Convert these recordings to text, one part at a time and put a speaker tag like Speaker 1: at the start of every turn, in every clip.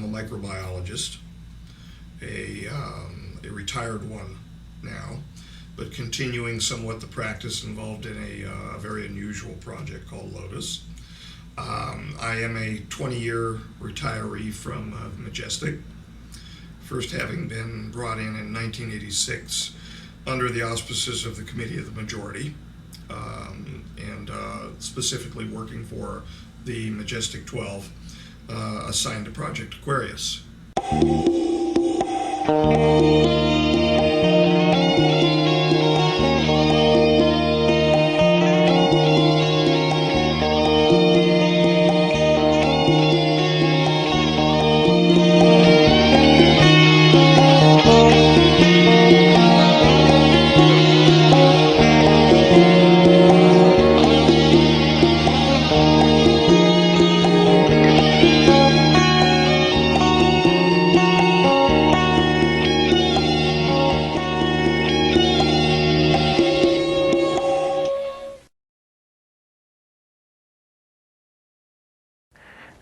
Speaker 1: I'm a microbiologist, a retired one now, but continuing somewhat the practice involved in a very unusual project called Lotus. I am a 20-year retiree from Majestic, first having been brought in 1986 under the auspices of the Committee of the Majority, and specifically working for the Majestic 12, assigned to Project Aquarius.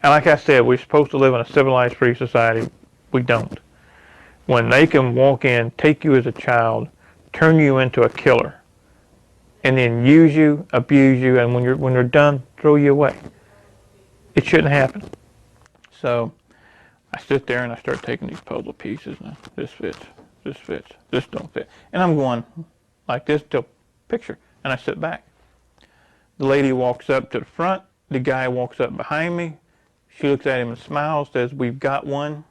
Speaker 2: And like I said, we're supposed to live in a civilized, free society. We don't. When they can walk in, take you as a child, turn you into a killer, and then use you, abuse you, and when they're done, throw you away. It shouldn't happen. So I sit there and I start taking these puzzle pieces. Now, this fits, this don't fit. And I'm going like this till picture, and I sit back. The lady walks up to the front. The guy walks up behind me. She looks at him and smiles, says, "We've got one."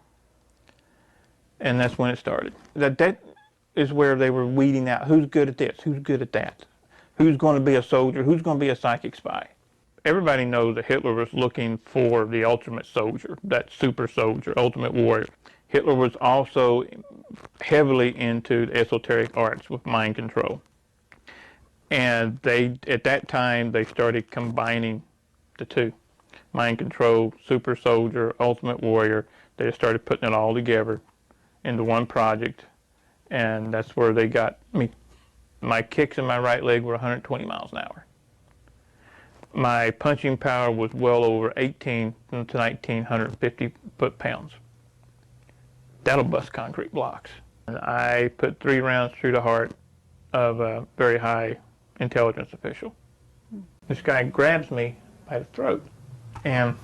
Speaker 2: And that's when it started. That is where they were weeding out who's good at this, who's good at that, who's going to be a soldier, who's going to be a psychic spy. Everybody knows that Hitler was looking for the ultimate soldier, that super soldier, ultimate warrior. Hitler was also heavily into the esoteric arts with mind control. And at that time, they started combining the two. Mind control, super soldier, ultimate warrior. They just started putting it all together into one project, and that's where they got me. My kicks in my right leg were 120 miles an hour. My punching power was well over 18 to 1950 foot-pounds. That'll bust concrete blocks. And I put 3 rounds through the heart of a very high intelligence official. This guy grabs me by the throat, and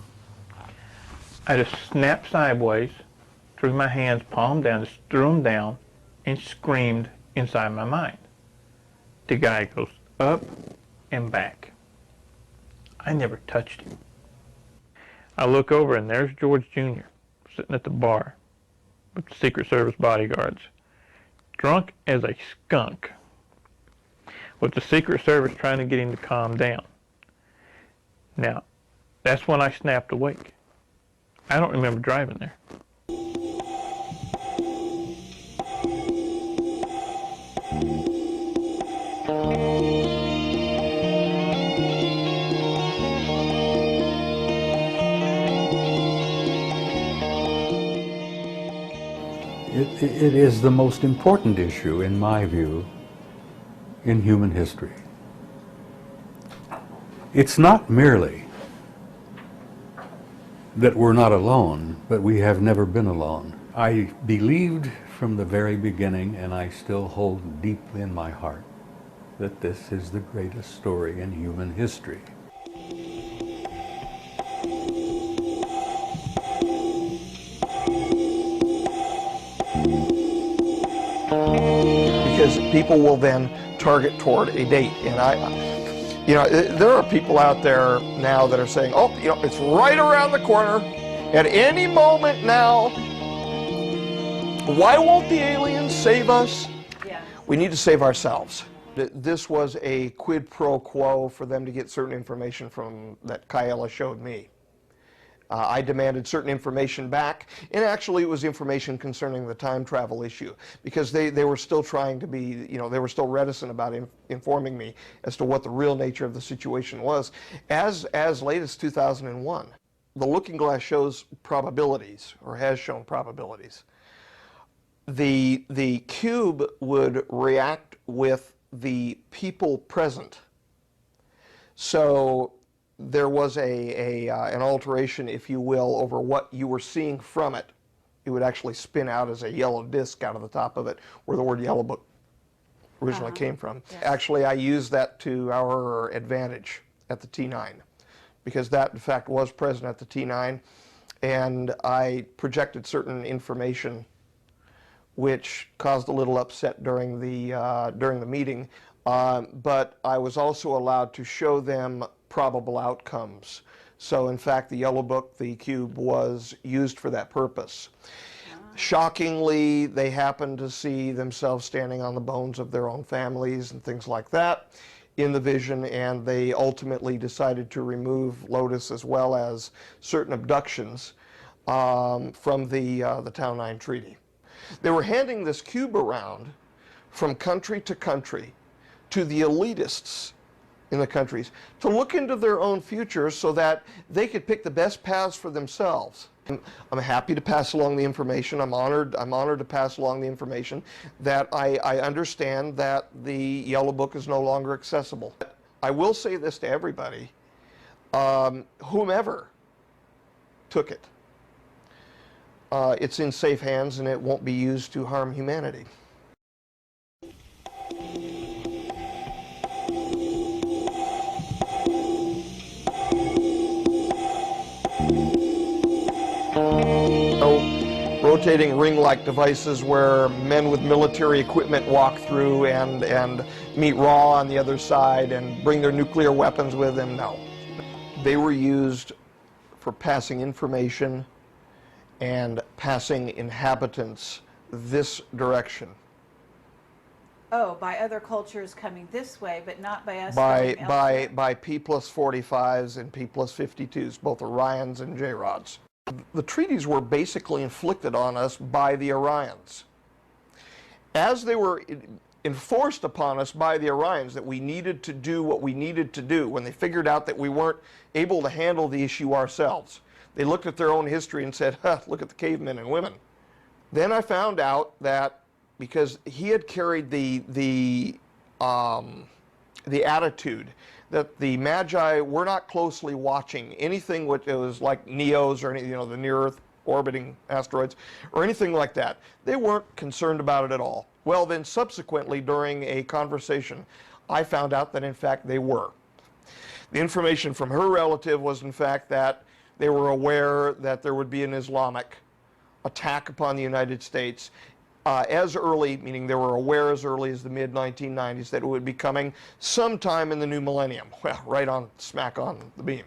Speaker 2: I just snapped sideways, threw my hands palm down, just threw them down, and screamed inside my mind. The guy goes up and back. I never touched him. I look over and there's George Jr. sitting at the bar with the Secret Service bodyguards, drunk as a skunk, with the Secret Service trying to get him to calm down. Now, that's when I snapped awake. I don't remember driving there.
Speaker 3: It is the most important issue, in my view, in human history. It's not merely that we're not alone, but we have never been alone. I believed from the very beginning, and I still hold deep in my heart, that this is the greatest story in human history.
Speaker 4: Because people will then target toward a date. And there are people out there now that are saying, oh, it's right around the corner, at any moment now. Why won't the aliens save us? Yeah. We need to save ourselves. This was a quid pro quo for them to get certain information from that Kaela showed me. I demanded certain information back, and actually it was information concerning the time travel issue, because they were still trying to be, they were still reticent about informing me as to what the real nature of the situation was. As late as 2001, the looking glass shows probabilities, or has shown probabilities. The cube would react with the people present. So there was an alteration, if you will, over what you were seeing from it. It would actually spin out as a yellow disc out of the top of it, where the word Yellow Book originally came from.
Speaker 5: Yes.
Speaker 4: Actually, I used that to our advantage at the T9, because that, in fact, was present at the T9, and I projected certain information which caused a little upset during the meeting, but I was also allowed to show them probable outcomes. So, in fact, the Yellow Book, the cube, was used for that purpose. Shockingly, they happened to see themselves standing on the bones of their own families and things like that in the vision, and they ultimately decided to remove Lotus as well as certain abductions from the Town 9 Treaty. They were handing this cube around from country to country to the elitists in the countries to look into their own futures so that they could pick the best paths for themselves. I'm happy to pass along the information. I'm honored to pass along the information that I understand that the Yellow Book is no longer accessible. I will say this to everybody, whomever took it, it's in safe hands and it won't be used to harm humanity. Rotating ring-like devices where men with military equipment walk through and meet Ra on the other side and bring their nuclear weapons with them, no. They were used for passing information and passing inhabitants this direction.
Speaker 5: Oh, by other cultures coming this way, but not by us going elsewhere.
Speaker 4: By P+45s and P+52s, both Orions and J-Rods. The treaties were basically inflicted on us by the Orions. As they were enforced upon us by the Orions that we needed to do what we needed to do, when they figured out that we weren't able to handle the issue ourselves, they looked at their own history and said, huh, look at the cavemen and women. Then I found out that because he had carried the attitude that the Magi were not closely watching anything which was like Neos or any, the near-Earth orbiting asteroids or anything like that. They weren't concerned about it at all. Well, then subsequently during a conversation, I found out that in fact they were. The information from her relative was in fact that they were aware that there would be an Islamic attack upon the United States as early, meaning they were aware as early as the mid-1990s that it would be coming sometime in the new millennium. Well, right on, smack on the beam.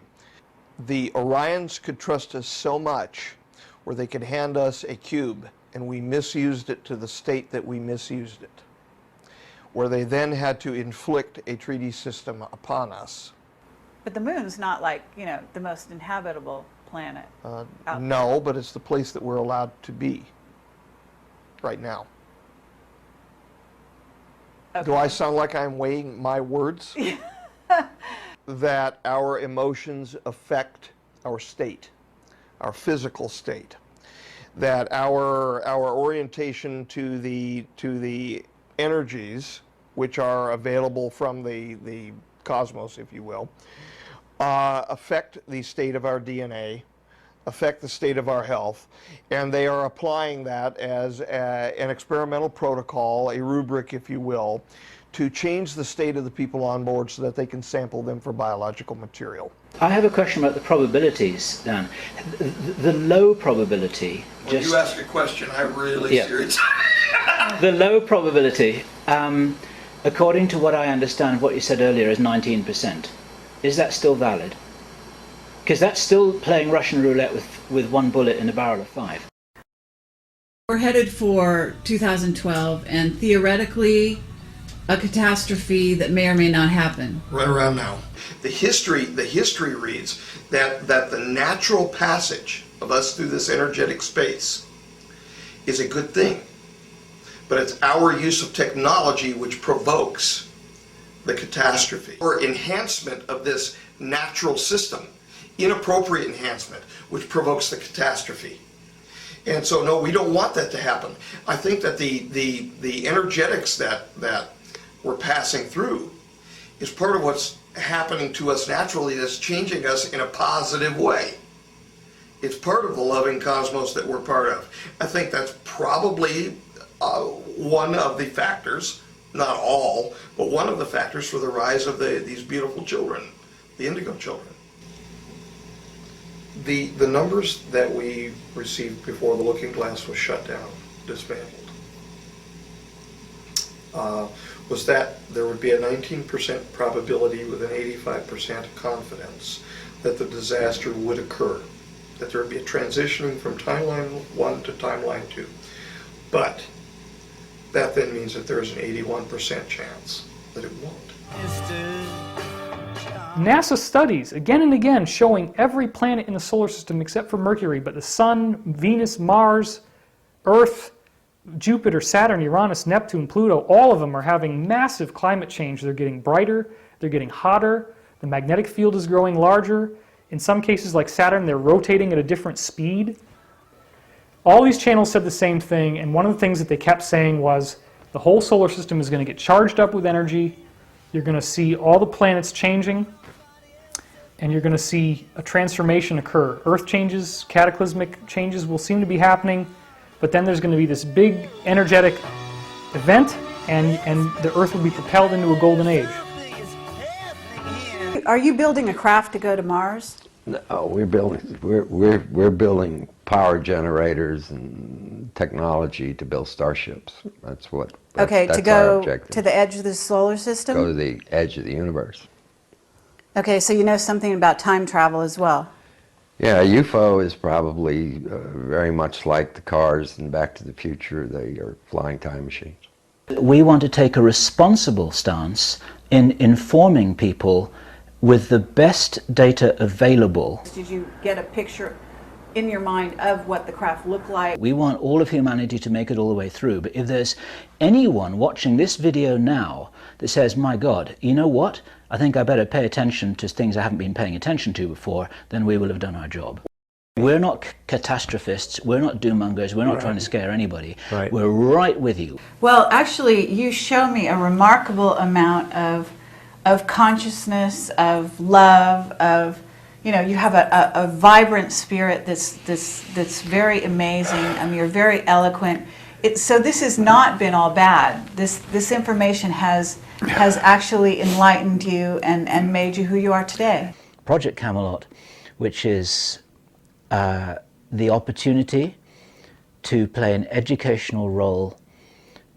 Speaker 4: The Orions could trust us so much where they could hand us a cube and we misused it to the state that we misused it, where they then had to inflict a treaty system upon us.
Speaker 5: But the moon's not like, the most inhabitable planet.
Speaker 4: No, but it's the place that we're allowed to be right now.
Speaker 5: Okay.
Speaker 4: Do I sound like I'm weighing my words? That our emotions affect our state, our physical state. That our orientation to the energies which are available from the cosmos, if you will, affect the state of our DNA, affect the state of our health, and they are applying that as an experimental protocol, a rubric, if you will, to change the state of the people on board so that they can sample them for biological material.
Speaker 6: I have a question about the probabilities, Dan. The low probability...
Speaker 1: When you ask a question, I'm really serious.
Speaker 6: The low probability, according to what I understand, what you said earlier, is 19%. Is that still valid? Because that's still playing Russian roulette with one bullet in a barrel of 5.
Speaker 7: We're headed for 2012, and theoretically, a catastrophe that may or may not happen.
Speaker 1: Right around now. The history reads that the natural passage of us through this energetic space is a good thing. But it's our use of technology which provokes the catastrophe. Or enhancement of this natural system, inappropriate enhancement, which provokes the catastrophe. And so, no, we don't want that to happen. I think that the energetics that we're passing through is part of what's happening to us naturally that's changing us in a positive way. It's part of the loving cosmos that we're part of. I think that's probably one of the factors, not all, but one of the factors for the rise of these beautiful children, the indigo children. The numbers that we received before the looking glass was shut down, dismantled, was that there would be a 19% probability with an 85% confidence that the disaster would occur, that there would be a transitioning from timeline 1 to timeline 2. But that then means that there's an 81% chance that it won't.
Speaker 8: NASA studies again and again showing every planet in the solar system except for Mercury, but the Sun, Venus, Mars, Earth, Jupiter, Saturn, Uranus, Neptune, Pluto, all of them are having massive climate change. They're getting brighter, they're getting hotter, the magnetic field is growing larger. In some cases, like Saturn, they're rotating at a different speed. All these channels said the same thing, and one of the things that they kept saying was the whole solar system is going to get charged up with energy. You're going to see all the planets changing, and you're going to see a transformation occur. Earth changes, cataclysmic changes will seem to be happening, but then there's going to be this big energetic event, and the Earth will be propelled into a golden age.
Speaker 5: Are you building a craft to go to Mars?
Speaker 9: No, we're building power generators and technology to build starships. That's what.
Speaker 5: Okay,
Speaker 9: that's
Speaker 5: to
Speaker 9: our
Speaker 5: go
Speaker 9: objective.
Speaker 5: to the edge of the solar system?
Speaker 9: Go to the edge of the universe.
Speaker 5: Okay, so you know something about time travel as well.
Speaker 9: Yeah, a UFO is probably very much like the cars in Back to the Future. They are flying time machines.
Speaker 6: We want to take a responsible stance in informing people with the best data available.
Speaker 5: Did you get a picture in your mind of what the craft looked like?
Speaker 6: We want all of humanity to make it all the way through, but if there's anyone watching this video now that says, my God, you know what? I think I better pay attention to things I haven't been paying attention to before, then we will have done our job. We're not catastrophists, we're not doom-mongers, we're not trying to scare anybody.
Speaker 3: Right.
Speaker 6: We're right with you.
Speaker 5: Well, actually, you show me a remarkable amount of consciousness, of love, of, you know, you have a vibrant spirit that's very amazing. I mean, you're very eloquent. So this has not been all bad. This information has actually enlightened you and made you who you are today.
Speaker 6: Project Camelot, which is the opportunity to play an educational role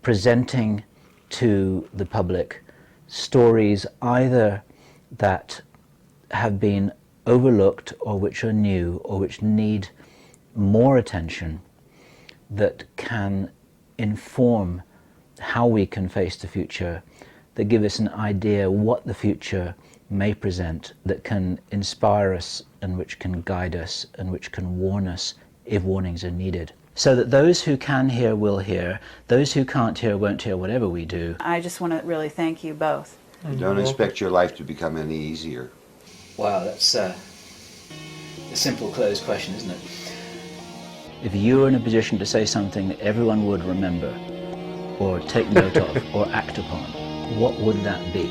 Speaker 6: presenting to the public stories either that have been overlooked or which are new or which need more attention, that can inform how we can face the future, that give us an idea what the future may present, that can inspire us and which can guide us and which can warn us if warnings are needed. So that those who can hear will hear, those who can't hear won't hear whatever we do.
Speaker 5: I just want to really thank you both.
Speaker 10: Don't expect your life to become any easier.
Speaker 6: Wow, that's a simple closed question, isn't it? If you were in a position to say something that everyone would remember, or take note of, or act upon, what would that be?